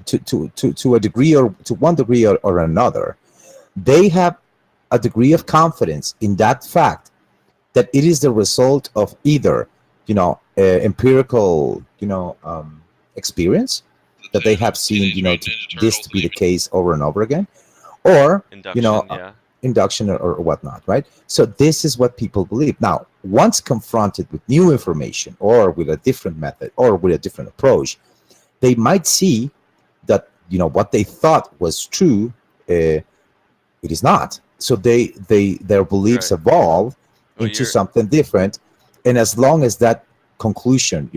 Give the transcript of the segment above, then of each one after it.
to a degree or to one degree or another, they have a degree of confidence in that fact that it is the result of either, empirical, experience that they have seen, this to be the case over and over again, or you know Induction, uh, yeah. induction or whatnot, right? So this is what people believe. Now, once confronted with new information or with a different method or with a different approach, they might see that what they thought was true, it is not. So their beliefs Right. evolve Well, into you're something different, and as long as that conclusion,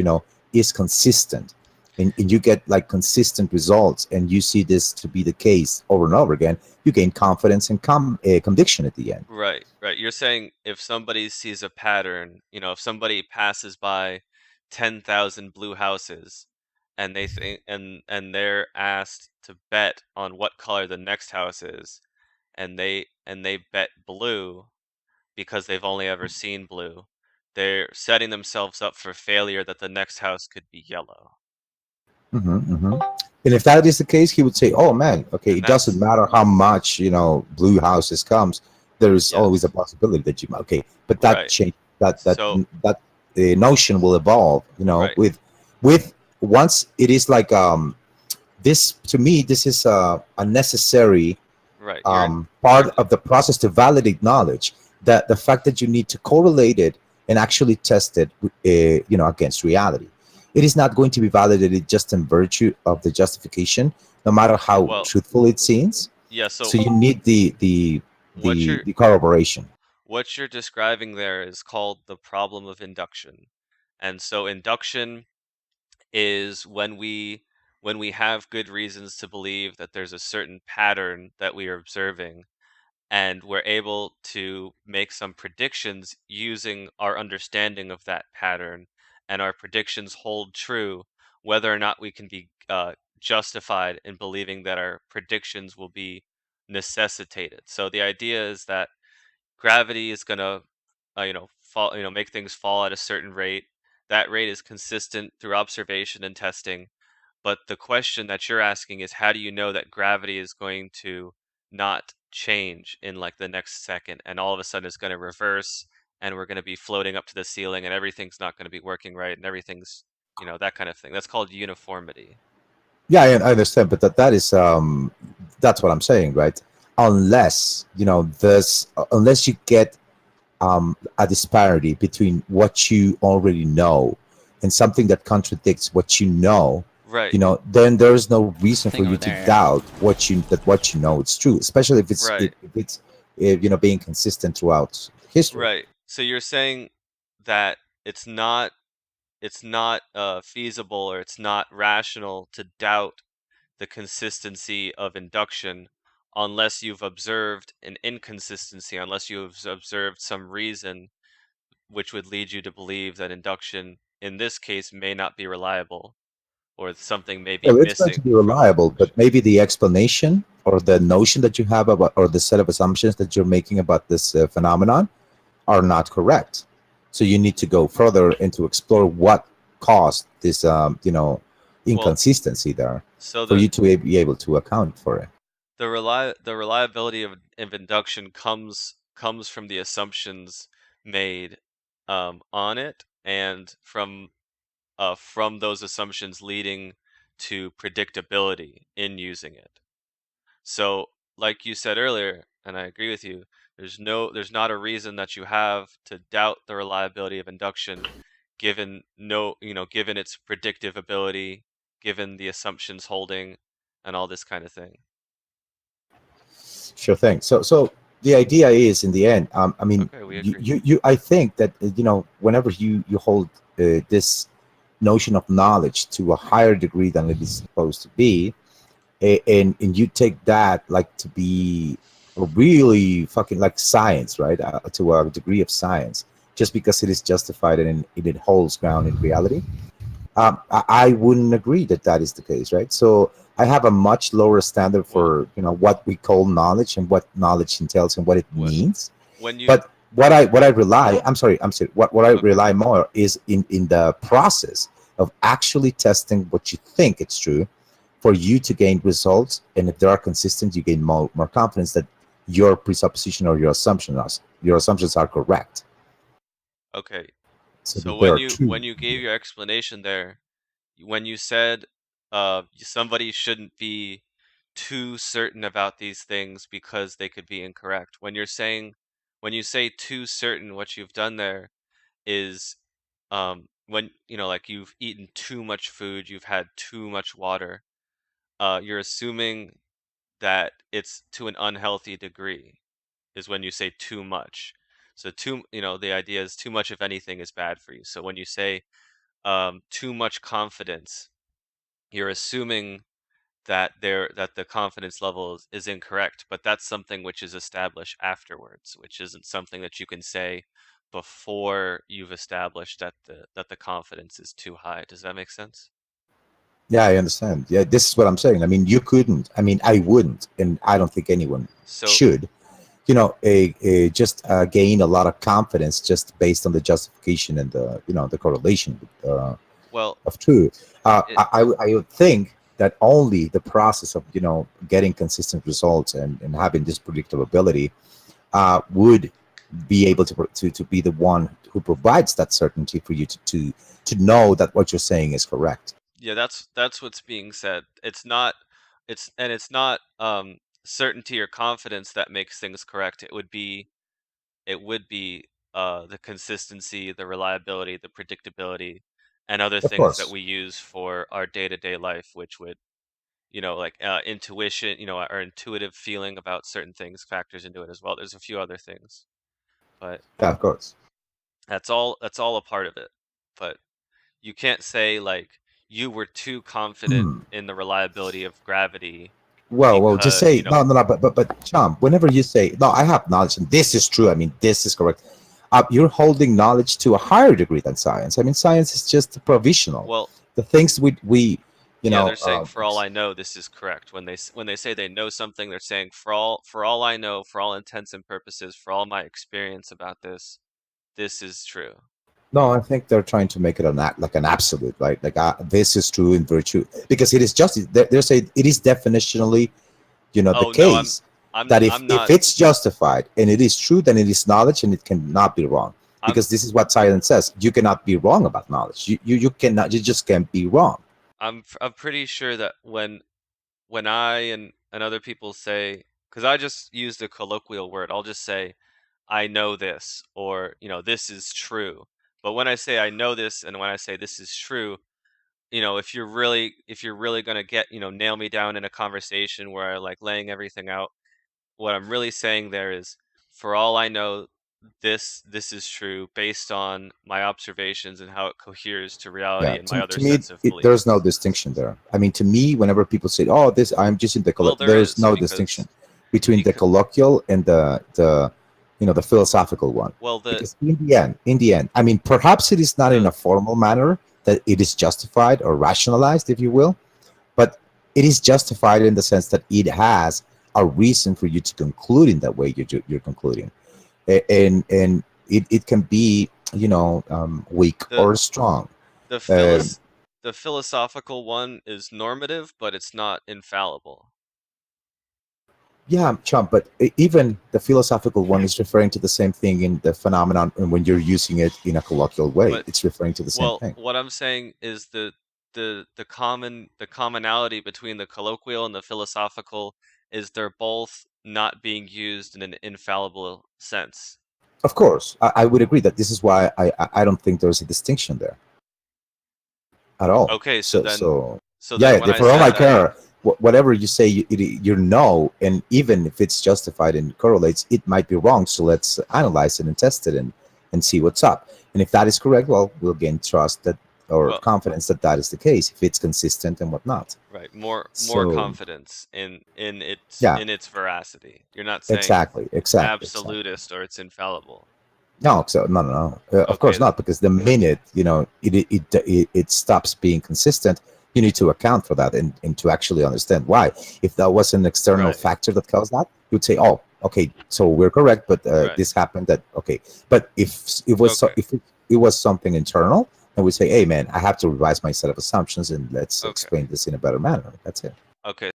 is consistent, and you get like consistent results, and you see this to be the case over and over again, you gain confidence and conviction at the end. right, right. You're saying if somebody sees a pattern, if somebody passes by 10,000 blue houses and they think and they're asked to bet on what color the next house is, and they bet blue because they've only ever seen blue, they're setting themselves up for failure that the next house could be yellow. Hmm. And if that is the case, he would say, "Oh man, okay, And it doesn't that's matter how much blue houses comes. There's always a yes. possibility that you okay." But that Right. change, So, that notion will evolve. right, With once it is like this to me, this is a necessary right. You're part of the process to validate knowledge. That the fact that you need to correlate it and actually test it, against reality. It is not going to be validated just in virtue of the justification, no matter how well, truthful it seems. yeah, So so you need what you're the corroboration. what you're describing there is called the problem of induction. And so induction is when we have good reasons to believe that there's a certain pattern that we are observing, and we're able to make some predictions using our understanding of that pattern, and our predictions hold true, whether or not we can be justified in believing that our predictions will be necessitated. So the idea is that gravity is going to fall, make things fall at a certain rate. That rate is consistent through observation and testing, but the question that you're asking is, how do you know that gravity is going to not change in like the next second, and all of a sudden it's going to reverse, and we're going to be floating up to the ceiling, and everything's not going to be working right, and everything's, that kind of thing. That's called uniformity. Yeah, I understand, but that is that's what I'm saying, right? Unless this, unless you get a disparity between what you already know and something that contradicts what you know, Right, then there is no reason for Thing you over to there, yeah. doubt what you know it's true, especially if right, it's being consistent throughout history. right. So you're saying that it's not feasible, or it's not rational to doubt the consistency of induction unless you've observed an inconsistency, unless you've observed some reason which would lead you to believe that induction in this case may not be reliable, or something may be Well, it's going to missing be from the reliable, but prediction. maybe the explanation or the notion that you have about, or the set of assumptions that you're making about this phenomenon are not correct. So you need to go further and to explore what caused this, Well, inconsistency there so for the you to be able to account for it. the reliability of induction comes from the assumptions made on it, and from those assumptions leading to predictability in using it. So, like you said earlier, and I agree with you, there's not a reason that you have to doubt the reliability of induction, given no, given its predictive ability, given the assumptions holding, and all this kind of thing. Sure thing. So the idea is, in the end, I mean, Okay, we agree. I think that whenever you hold this notion of knowledge to a higher degree than it is supposed to be, and you take that like to be a really fucking like science, right? To a degree of science, just because it is justified and it holds ground in reality. I wouldn't agree that that is the case, right? So I have a much lower standard Well, for what we call knowledge and what knowledge entails and what it what means. when you But what I rely, I'm sorry, what I okay, rely more is in the process of actually testing what you think it's true for you to gain results, and if they are consistent, you gain more confidence that your presupposition or your assumptions are correct, Okay. so So that they when are you true. when you gave your explanation there, when you said somebody shouldn't be too certain about these things because they could be incorrect. When you say too certain, what you've done there is when like you've eaten too much food, you've had too much water, you're assuming that it's to an unhealthy degree is when you say too much. So the idea is too much of anything is bad for you. So when you say too much confidence, you're assuming that the confidence level is incorrect, but that's something which is established afterwards, which isn't something that you can say before you've established that the confidence is too high. Does that make sense? Yeah, I understand. Yeah, this is what I'm saying. I mean, you couldn't. I mean, I wouldn't, and I don't think anyone So, should. Just gain a lot of confidence just based on the justification and the correlation well, of truth. it I would think that only the process of getting consistent results and having this predictability would be able to be the one who provides that certainty for you to know that what you're saying is correct. yeah, that's what's being said. It's not certainty or confidence that makes things correct. It would be the consistency, the reliability, the predictability, and other Of things that course. we use for our day-to-day life, which would, like intuition, our intuitive feeling about certain things factors into it as well. There's a few other things, but Yeah, of course. that's all a part of it. But you can't say like you were too confident Hmm. in the reliability of gravity Well, just because, say no, no, no. But, Chum, whenever you say no, I have knowledge, and this is true. I mean, this is correct. You're holding knowledge to a higher degree than science. I mean, science is just provisional. well, The things we you yeah, know, they're saying for all I know, this is correct. When they say they know something, they're saying for all I know, for all intents and purposes, for all my experience about this, this is true. no, I think they're trying to make it like an absolute, right? Like this is true in virtue because it is just they're saying it is definitionally the Oh no, case that if I'm if not it's justified and it is true, then it is knowledge and it cannot be wrong, I'm because this is what science says: you cannot be wrong about knowledge. You cannot, you just can't be wrong. I'm pretty sure that when I and other people say, because I just use the colloquial word, I'll just say I know this, or this is true. But when I say I know this and when I say this is true, if you're really gonna get nail me down in a conversation where I like laying everything out, what I'm really saying there is, for all I know, this is true based on my observations and how it coheres to Yeah, reality and my other to me, sets of there's no beliefs. distinction there. I mean, to me, whenever people say, "Oh, this," I'm just in the Well, there there's is no distinction because between the because colloquial and the philosophical one, well the because in the end, I mean, perhaps it is not in the a formal manner that it is justified or rationalized, if you will, but it is justified in the sense that it has a reason for you to conclude in that way you're concluding. And it can be weak the or strong. the um, philos the philosophical one is normative, but it's not infallible. yeah, Chump, but even the philosophical one is referring to the same thing in the phenomenon, and when you're using it in a colloquial way But it's referring to the same well, thing. what I'm saying is the commonality between the colloquial and the philosophical is they're both not being used in an infallible sense. Of course, I would agree that this is why I don't think there's a distinction there at all. Okay, so So then so so yeah, then when yeah, I for all said I that, care, whatever you say, you know, and even if it's justified and correlates, it might be wrong. So let's analyze it and test it and see what's up. And if that is correct, well, we'll gain trust that or well, confidence that that is the case if it's consistent and whatnot. right, more So confidence in its yeah, in its veracity. You're not saying exactly, it's exactly, exactly. absolutist or it's infallible. No, so no, no, no. Of Okay, course not, because the minute it stops being consistent, you need to account for that and to actually understand why. If that was an external right, factor that caused that, you'd say, "Oh, okay, so we're correct, but right. this happened." That okay, but if it was Okay. if it was something internal, and we say, hey man, I have to revise my set of assumptions and let's Okay. explain this in a better manner. That's it. Okay.